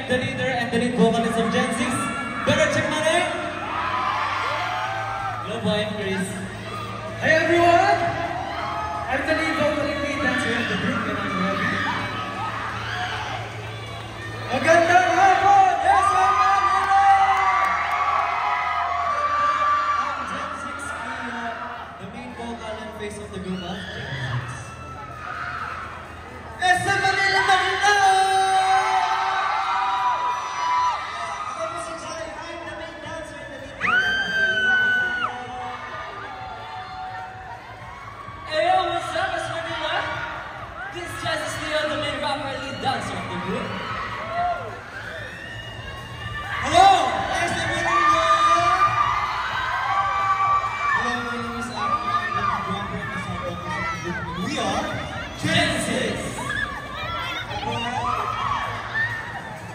am the leader and the lead vocalist of Gen 6. Better check my name. Hello, boy, I'm Chris. Hey everyone! I'm the lead vocal and lead dancer of the group and I'm ready. Magandang hapon! Yes, I'm Gen 6, the main vocal and face of the group of Gen 6. SM Manila Maguindao! Ako po si Jai, I'm the main dancer and the lead vocal. Hey yo, what's up, it's Manila? This is Jazzy Steele, the main rapper and lead dancer of the group. Hello! SM Manila! Hello, my name is Aki. I'm the drummer and the sound vocalist of the group. We are Gen 6!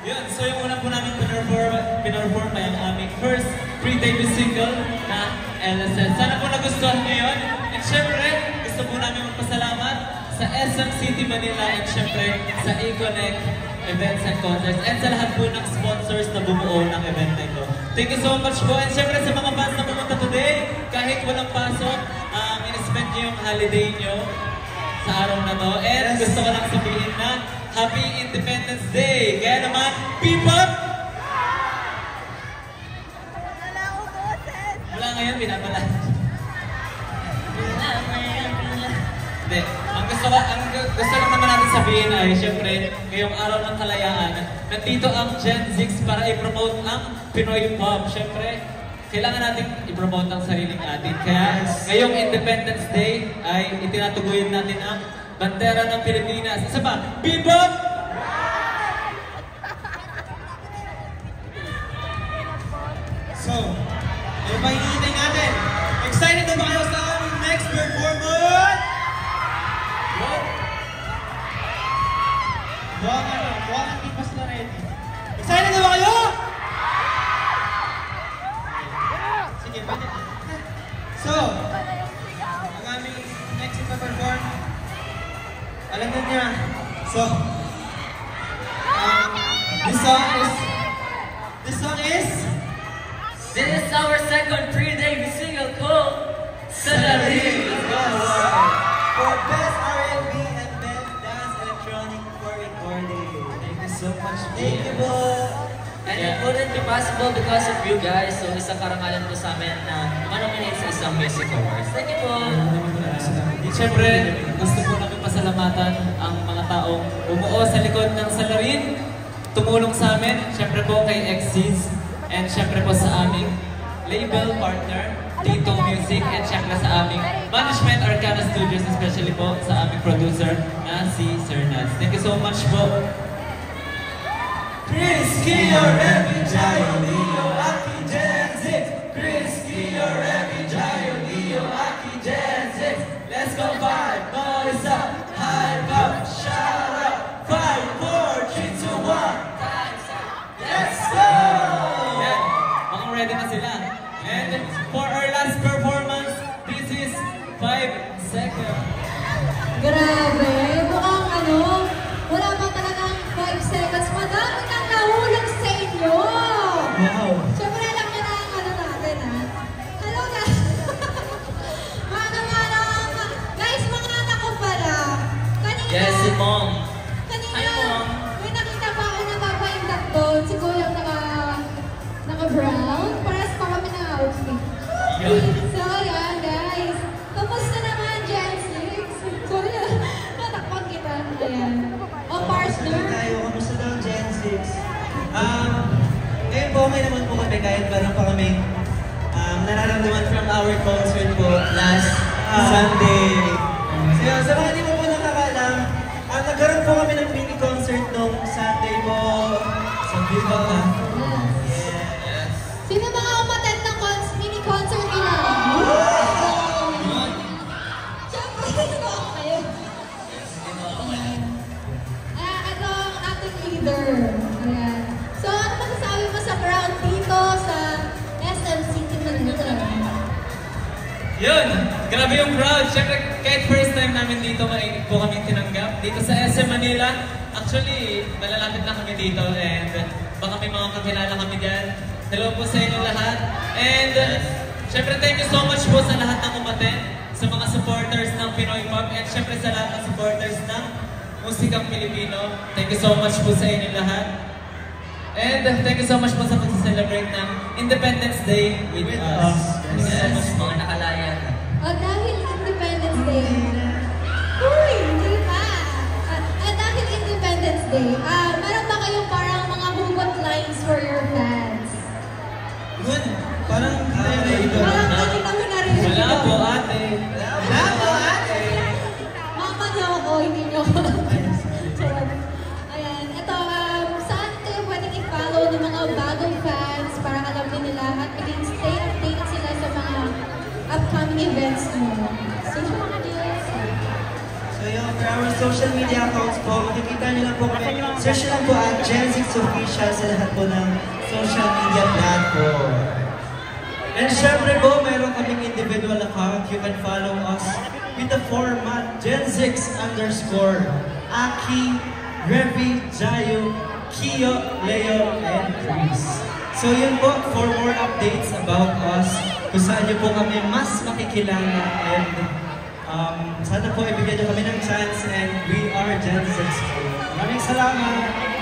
Yun, so yung una po namin pinarform ay ang aming first pre-debut single na LSS. Sana po nagustuhan nyo yun. And syempre, gusto po namin magpasalamat sa SM City Manila and syempre sa Econnect Events and Concerts and sa lahat po ng sponsors na bumuo ng event na ito. Thank you so much po. And syempre sa mga fans na pumunta today, kahit walang pasok, in-spend nyo yung holiday nyo sa araw na to. And gusto ko lang sabihin na Happy Independence Day! Kaya naman, people! Wala ngayon, pinapala. Hindi. Ang gusto lang naman natin sabihin ay, syempre, ngayong araw ng kalayaan, nandito ang Gen 6 para i-promote ang Pinoy Pop. Syempre, kailangan natin i-promote ang sariling atin. Kaya ngayong Independence Day ay itinatuguyin natin ang bandera ng Pilipinas. Isa pa, Bebop! So, ano ba hinihintay natin? Excited na ba kayo sa aming next performance? What? Buwangan di pas na ready. Excited na ba kayo? Sige, pwede. So, ang aming next perform, alam na niya. So, This is our second pre-debut single called Salarin! For best R&B and best dance electronic for recording. Thank you so much. Thank you po. And it wouldn't be possible because of you guys. So isang karangalan po sa amin na manominate sa isang music awards. Thank you po! Siyempre, gusto po namin pasalamatan ang mga taong bumuo sa likod ng Salarin, tumulong sa amin, siyempre po kay Exceeds, and siyempre po sa aming label partner, Tito Music, and siyempre sa aming management, Arcana Studios, especially po sa aming producer na si Sir Nats. Thank you so much po. Chris Kio, Remy, Jayo, Leo, Aki, Gen 6. Chris Kio, Remy, Jayo, Leo, Aki, Gen 6. Let's go 5, noise up, high up, shout out. 5, 4, 3, 2, 1. Time's up. Let's go! Yan, mukhang ready na sila. And for our last performance, this is 5 seconds. Grabe, mukhang wala pa talagang 5 seconds. Madami nang nahulog sa inyo. Wow. Siyempre alam niyo na ang natin, ha? Hello, guys. Guys, mga anak ko pala. Kanina. Yes, si Mom. Kanina, Hi, Mom. may nakita pa ako na papaindak doon. Si Kuya naka-brown. Paras pa kami ng outfit. So, yan, guys. Kamusta naman, Gen 6? Kuya, natakpan kita. Ayan. O, partner. Tayo, kamusta daw Gen 6? Ngayon po, okay naman po kami kahit parang pa kami nararamdaman from our concert po last Sunday. So, sa mga hindi mo po nakakalam, nagkaroon po kami ng mini concert nung Sunday po sa Viva. Yes. Sino mga umattend ng mini concert nila? Siyempre, sino ako kayo? Ito ang ating leader. Ayan. So, ano masasabi mo sa crowd dito sa SM City Manila? Yun, grabe yung crowd. Siyempre, kahit first time namin dito, mainit po kami tinanggap. Dito sa SM Manila, actually, malalapit na kami dito and baka may mga kakilala kami dyan. Hello po sa inyo lahat. And syempre, thank you so much po sa lahat ng umaten, sa mga supporters ng Pinoy Pop, and syempre sa lahat ng supporters ng musikang Pilipino. Thank you so much po sa inyo lahat. And thank you so much po sa pag-celebrate ng Independence Day with us. Thank you so much mga nakalayan. Dahil Independence Day. Uy, hindi pa. Dahil Independence Day, meron ba kayong parang mga hugot lines for your fans? Good. Parang Parang hindi kami narinig. Wala po ate. Wala po, ate. Mama niyo ako, hindi niyo ako. Charot. Ayan, ito, saan kayo pwedeng i-follow ng mga bagong fans para alam din nila at maging stay updated sila sa mga upcoming events mo? Social media. So yun, for our social media accounts po, makikita nyo lang po kami. Search lang po at Gen 6 Official sa lahat po ng social media platform. And syempre po, mayroon kaming individual account. You can follow us with the format Gen6 _ Aki, Revi, Jayo, Kio, Leo, and Chris. So yun po, for more updates about us, kung saan nyo po kami mas makikilala and sana po ibigyan nyo kami ng chance and we are Gen6 po. Maraming salamat!